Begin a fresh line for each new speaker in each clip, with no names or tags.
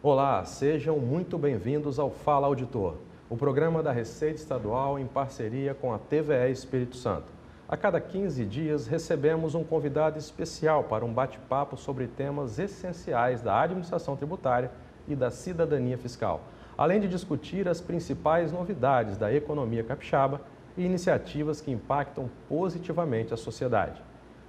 Olá, sejam muito bem-vindos ao Fala Auditor, o programa da Receita Estadual em parceria com a TVE Espírito Santo. A cada 15 dias recebemos um convidado especial para um bate-papo sobre temas essenciais da administração tributária e da cidadania fiscal, além de discutir as principais novidades da economia capixaba e iniciativas que impactam positivamente a sociedade.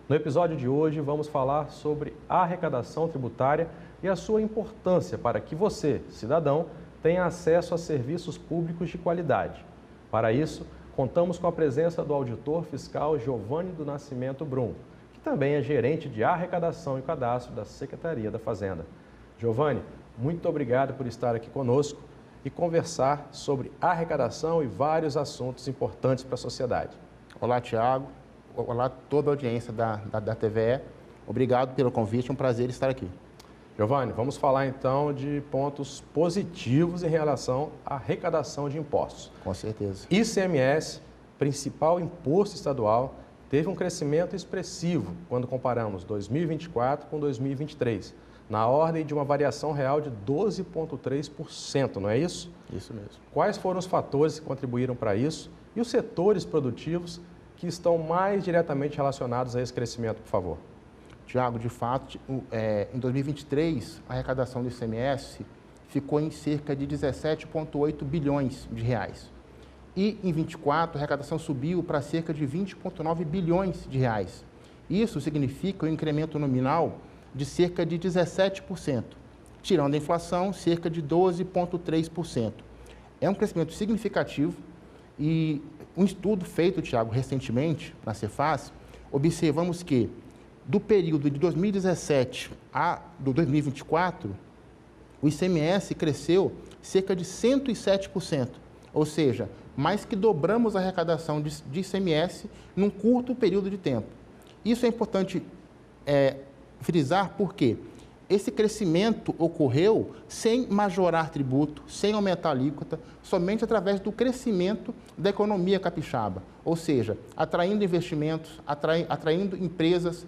No episódio de hoje vamos falar sobre a arrecadação tributária e a sua importância para que você, cidadão, tenha acesso a serviços públicos de qualidade. Para isso, contamos com a presença do auditor fiscal Giovanni do Nascimento Brum, que também é gerente de arrecadação e cadastro da Secretaria da Fazenda. Giovanni, muito obrigado por estar aqui conosco e conversar sobre arrecadação e vários assuntos importantes para a sociedade.
Olá, Tiago. Olá, toda a audiência da TVE. Obrigado pelo convite, é um prazer estar aqui.
Giovanni, vamos falar então de pontos positivos em relação à arrecadação de impostos.
Com certeza.
ICMS, principal imposto estadual, teve um crescimento expressivo quando comparamos 2024 com 2023, na ordem de uma variação real de 12,3%, não é isso?
Isso mesmo.
Quais foram os fatores que contribuíram para isso e os setores produtivos que estão mais diretamente relacionados a esse crescimento, por favor?
Tiago, de fato, em 2023, a arrecadação do ICMS ficou em cerca de 17,8 bilhões de reais. E em 2024, a arrecadação subiu para cerca de 20,9 bilhões de reais. Isso significa um incremento nominal de cerca de 17%, tirando a inflação, cerca de 12,3%. É um crescimento significativo e um estudo feito, Tiago, recentemente na Cefaz, observamos que do período de 2017 a 2024, o ICMS cresceu cerca de 107%, ou seja, mais que dobramos a arrecadação de ICMS num curto período de tempo. Isso é importante frisar porque esse crescimento ocorreu sem majorar tributo, sem aumentar a alíquota, somente através do crescimento da economia capixaba, ou seja, atraindo investimentos, atraindo empresas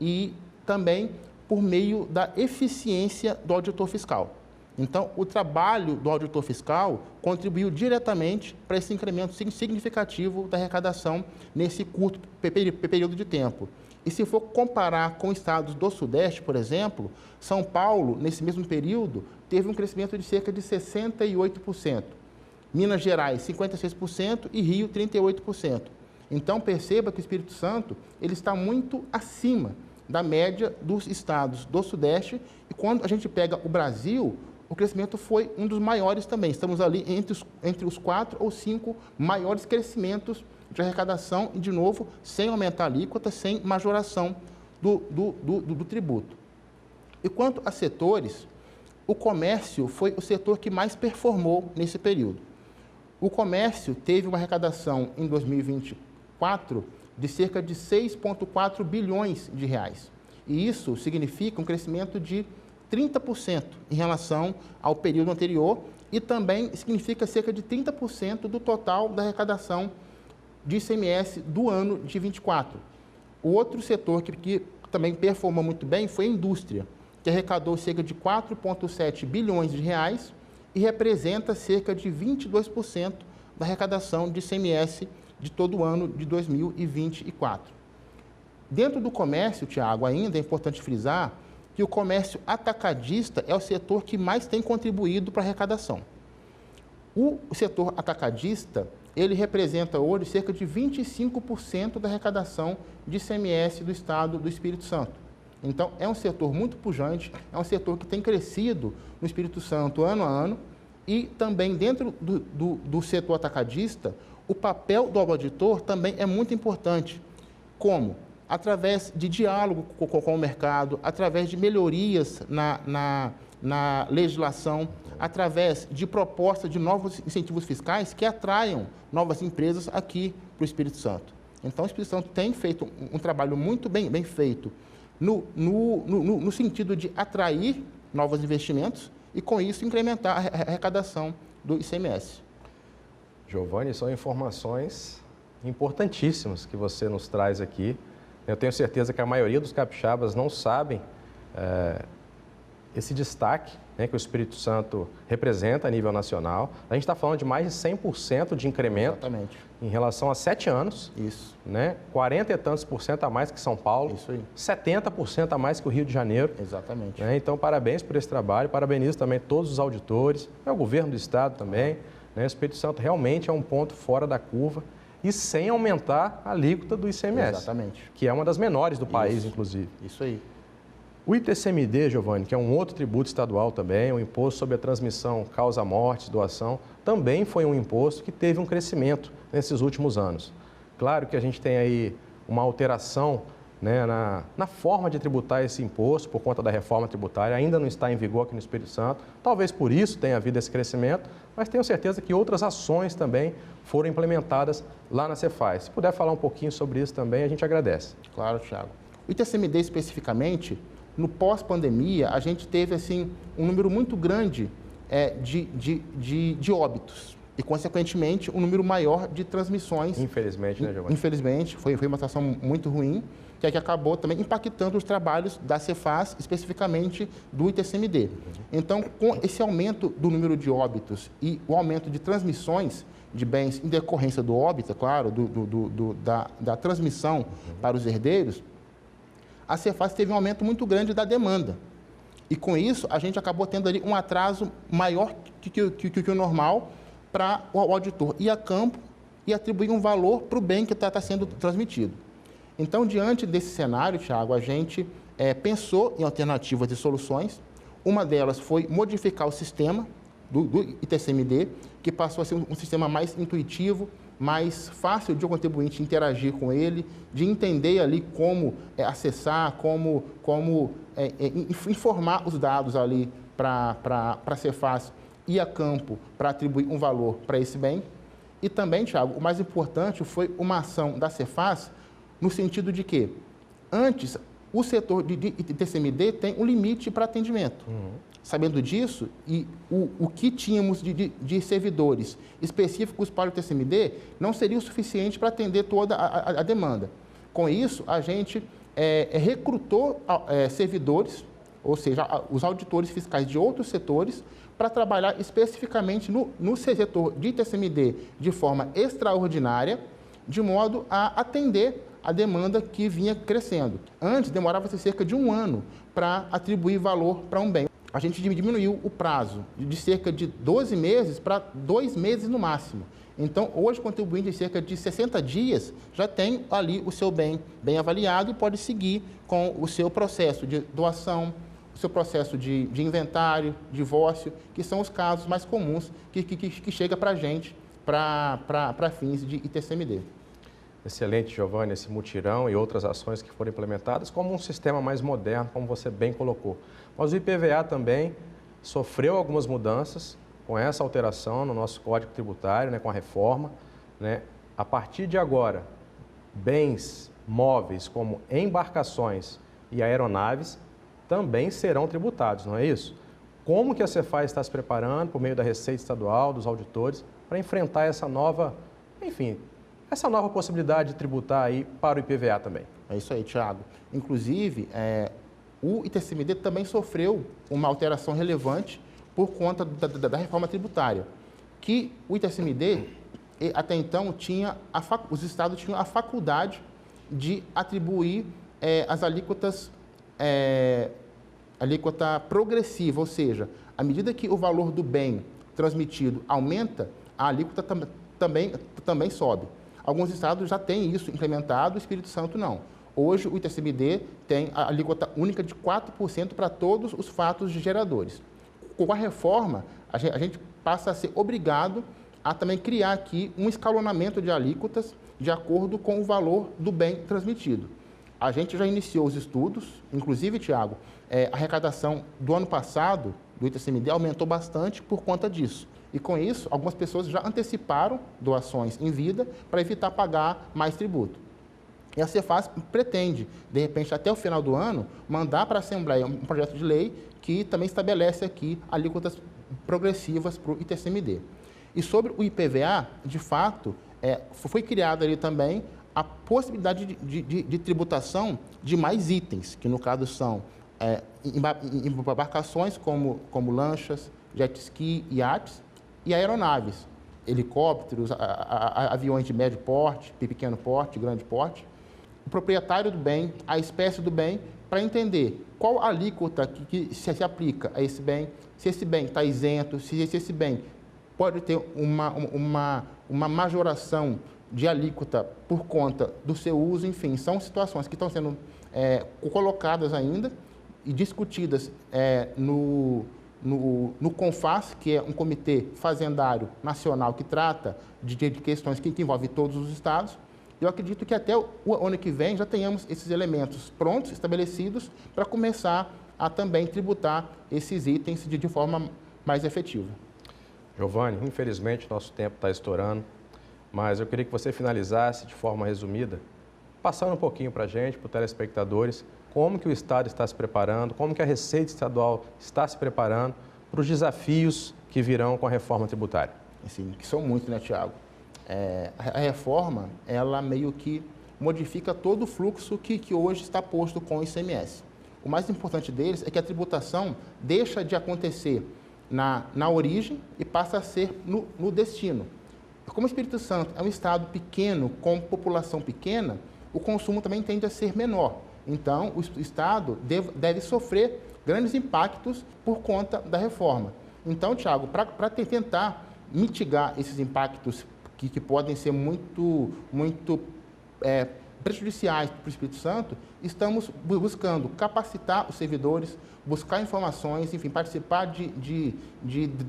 e também por meio da eficiência do auditor fiscal. Então, o trabalho do auditor fiscal contribuiu diretamente para esse incremento significativo da arrecadação nesse curto período de tempo. E se for comparar com estados do Sudeste, por exemplo, São Paulo, nesse mesmo período, teve um crescimento de cerca de 68%. Minas Gerais, 56% e Rio, 38%. Então, perceba que o Espírito Santo ele está muito acima da média dos estados do Sudeste. E quando a gente pega o Brasil, o crescimento foi um dos maiores também. Estamos ali entre os 4 ou 5 maiores crescimentos de arrecadação e, de novo, sem aumentar a alíquota, sem majoração do tributo. E quanto a setores, o comércio foi o setor que mais performou nesse período. O comércio teve uma arrecadação em 2024 de cerca de 6,4 bilhões de reais. E isso significa um crescimento de 30% em relação ao período anterior e também significa cerca de 30% do total da arrecadação de ICMS do ano de 24. O outro setor que também performou muito bem foi a indústria, que arrecadou cerca de 4,7 bilhões de reais e representa cerca de 22% da arrecadação de ICMS de todo o ano de 2024. Dentro do comércio, Tiago, ainda é importante frisar que o comércio atacadista é o setor que mais tem contribuído para a arrecadação. O setor atacadista, ele representa hoje cerca de 25% da arrecadação de ICMS do Estado do Espírito Santo. Então, é um setor muito pujante, é um setor que tem crescido no Espírito Santo ano a ano e também dentro do setor atacadista, o papel do auditor também é muito importante. Como? Através de diálogo com o mercado, através de melhorias na legislação, através de proposta de novos incentivos fiscais que atraiam novas empresas aqui para o Espírito Santo. Então, o Espírito Santo tem feito um trabalho muito bem feito no sentido de atrair novos investimentos e, com isso, incrementar a arrecadação do ICMS.
Giovanni, são informações importantíssimas que você nos traz aqui. Eu tenho certeza que a maioria dos capixabas não sabem esse destaque né, que o Espírito Santo representa a nível nacional. A gente está falando de mais de 100% de incremento.
Exatamente.
Em relação a 7 anos.
Isso.
Né, 40 e tantos por cento a mais que São Paulo.
Isso aí.
70% a mais que o Rio de Janeiro.
Exatamente.
Né, então, parabéns por esse trabalho, parabenizo também todos os auditores, o governo do Estado também. Né, o Espírito Santo realmente é um ponto fora da curva e sem aumentar a alíquota do ICMS.
Exatamente.
Que é uma das menores do país, inclusive.
Isso aí.
O ITCMD, Giovanni, que é um outro tributo estadual também, o Imposto sobre a Transmissão, Causa Mortes, Doação, também foi um imposto que teve um crescimento nesses últimos anos. Claro que a gente tem aí uma alteração, né, na forma de tributar esse imposto por conta da reforma tributária, ainda não está em vigor aqui no Espírito Santo, talvez por isso tenha havido esse crescimento, mas tenho certeza que outras ações também foram implementadas lá na Cefaz. Se puder falar um pouquinho sobre isso também, a gente agradece.
Claro, Thiago. O ITCMD especificamente, no pós-pandemia, a gente teve assim, um número muito grande de óbitos e, consequentemente, um número maior de transmissões.
Infelizmente, né, Giovanni?
Infelizmente, foi uma situação muito ruim, que é que acabou também impactando os trabalhos da Cefaz, especificamente do ITCMD. Então, com esse aumento do número de óbitos e o aumento de transmissões de bens em decorrência do óbito, claro, da transmissão para os herdeiros, a Cefaz teve um aumento muito grande da demanda. E com isso, a gente acabou tendo ali um atraso maior que o normal para o auditor ir a campo e atribuir um valor para o bem que está sendo transmitido. Então, diante desse cenário, Thiago, a gente pensou em alternativas de soluções. Uma delas foi modificar o sistema do ITCMD, que passou a ser um sistema mais intuitivo, mais fácil de o contribuinte interagir com ele, de entender ali como acessar, como informar os dados ali para a Cefaz ir a campo para atribuir um valor para esse bem. E também, Thiago, o mais importante foi uma ação da Cefaz no sentido de que, antes, o setor de ITCMD tem um limite para atendimento. Sabendo disso, e o que tínhamos de servidores específicos para o ITCMD não seria o suficiente para atender toda a demanda. Com isso, a gente recrutou servidores, ou seja, os auditores fiscais de outros setores, para trabalhar especificamente no setor de ITCMD de forma extraordinária, de modo a atender a demanda que vinha crescendo. Antes, demorava-se cerca de 1 ano para atribuir valor para um bem. A gente diminuiu o prazo de cerca de 12 meses para 2 meses no máximo. Então, hoje, o contribuinte, em cerca de 60 dias, já tem ali o seu bem avaliado e pode seguir com o seu processo de doação, o seu processo de inventário, divórcio, que são os casos mais comuns que chega para a gente para fins de ITCMD.
Excelente, Giovanni, esse mutirão e outras ações que foram implementadas como um sistema mais moderno, como você bem colocou. Mas o IPVA também sofreu algumas mudanças com essa alteração no nosso Código Tributário, né, com a reforma. Né? A partir de agora, bens móveis como embarcações e aeronaves também serão tributados, não é isso? Como que a Cefaz está se preparando, por meio da Receita Estadual, dos auditores, para enfrentar essa nova, essa nova possibilidade de tributar aí para o IPVA também?
É isso aí, Thiago. Inclusive, o ITCMD também sofreu uma alteração relevante por conta da reforma tributária, que o ITCMD, até então, os estados tinham a faculdade de atribuir as alíquotas, alíquota progressiva, ou seja, à medida que o valor do bem transmitido aumenta, a alíquota também sobe. Alguns estados já têm isso implementado, o Espírito Santo não. Hoje, o ITCMD tem a alíquota única de 4% para todos os fatos de geradores. Com a reforma, a gente passa a ser obrigado a também criar aqui um escalonamento de alíquotas de acordo com o valor do bem transmitido. A gente já iniciou os estudos, inclusive, Thiago, a arrecadação do ano passado do ITCMD aumentou bastante por conta disso. E com isso, algumas pessoas já anteciparam doações em vida para evitar pagar mais tributo. E a Cefaz pretende, de repente, até o final do ano, mandar para a Assembleia um projeto de lei que também estabelece aqui alíquotas progressivas para o ITCMD. E sobre o IPVA, de fato, foi criada ali também a possibilidade de tributação de mais itens, que no caso são embarcações como lanchas, jet ski, iates e aeronaves, helicópteros, aviões de médio porte, pequeno porte, grande porte. O proprietário do bem, a espécie do bem, para entender qual alíquota que se aplica a esse bem, se esse bem está isento, se esse bem pode ter uma majoração de alíquota por conta do seu uso, enfim, são situações que estão sendo colocadas ainda e discutidas no CONFAS, que é um comitê fazendário nacional que trata de questões que envolvem todos os estados. Eu acredito que até o ano que vem já tenhamos esses elementos prontos, estabelecidos, para começar a também tributar esses itens de forma mais efetiva.
Giovanni, infelizmente nosso tempo está estourando, mas eu queria que você finalizasse de forma resumida, passando um pouquinho para a gente, para os telespectadores, como que o Estado está se preparando, como que a Receita Estadual está se preparando para os desafios que virão com a reforma tributária.
Assim, que são muitos, né, Tiago? A reforma, ela meio que modifica todo o fluxo que hoje está posto com o ICMS. O mais importante deles é que a tributação deixa de acontecer na origem e passa a ser no destino. Como o Espírito Santo é um estado pequeno, com população pequena, o consumo também tende a ser menor. Então, o Estado deve sofrer grandes impactos por conta da reforma. Então, Tiago, para tentar mitigar esses impactos que podem ser muito prejudiciais para o Espírito Santo, estamos buscando capacitar os servidores, buscar informações, enfim, participar de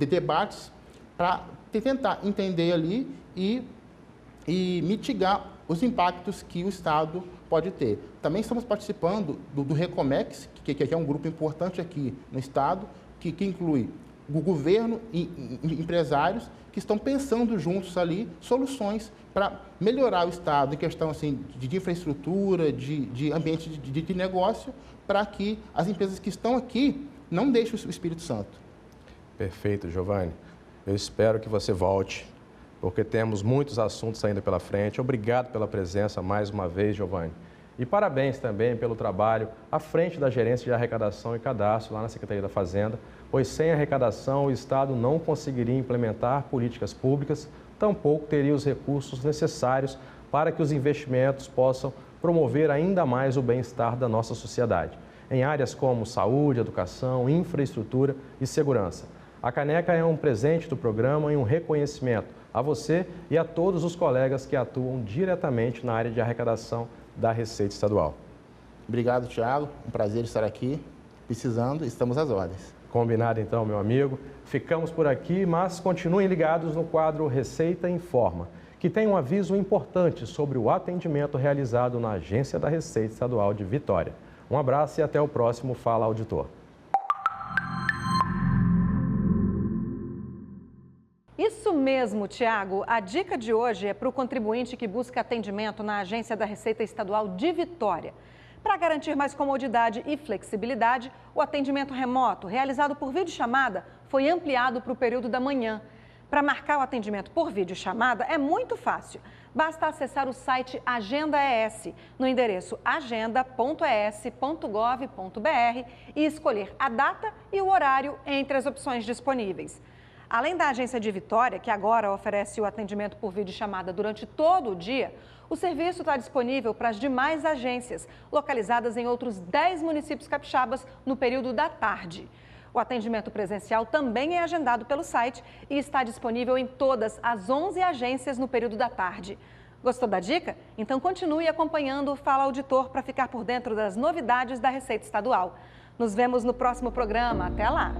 debates para tentar entender ali e mitigar os impactos que o Estado pode ter. Também estamos participando do Recomex, que é um grupo importante aqui no Estado, que inclui o governo e empresários que estão pensando juntos ali soluções para melhorar o Estado em questão assim, de infraestrutura, de ambiente de negócio, para que as empresas que estão aqui não deixem o Espírito Santo.
Perfeito, Giovanni. Eu espero que você volte, porque temos muitos assuntos ainda pela frente. Obrigado pela presença mais uma vez, Giovanni. E parabéns também pelo trabalho à frente da Gerência de Arrecadação e Cadastro lá na Secretaria da Fazenda, pois sem arrecadação o Estado não conseguiria implementar políticas públicas, tampouco teria os recursos necessários para que os investimentos possam promover ainda mais o bem-estar da nossa sociedade, em áreas como saúde, educação, infraestrutura e segurança. A caneca é um presente do programa e um reconhecimento a você e a todos os colegas que atuam diretamente na área de arrecadação da Receita Estadual.
Obrigado, Tiago. Um prazer estar aqui. Precisando, estamos às ordens.
Combinado então, meu amigo. Ficamos por aqui, mas continuem ligados no quadro Receita Informa, que tem um aviso importante sobre o atendimento realizado na Agência da Receita Estadual de Vitória. Um abraço e até o próximo Fala Auditor.
Isso mesmo, Tiago. A dica de hoje é para o contribuinte que busca atendimento na Agência da Receita Estadual de Vitória. Para garantir mais comodidade e flexibilidade, o atendimento remoto, realizado por videochamada, foi ampliado para o período da manhã. Para marcar o atendimento por videochamada é muito fácil. Basta acessar o site Agenda ES, no endereço agenda.es.gov.br e escolher a data e o horário entre as opções disponíveis. Além da Agência de Vitória, que agora oferece o atendimento por videochamada durante todo o dia, o serviço está disponível para as demais agências, localizadas em outros 10 municípios capixabas no período da tarde. O atendimento presencial também é agendado pelo site e está disponível em todas as 11 agências no período da tarde. Gostou da dica? Então continue acompanhando o Fala Auditor para ficar por dentro das novidades da Receita Estadual. Nos vemos no próximo programa. Até lá!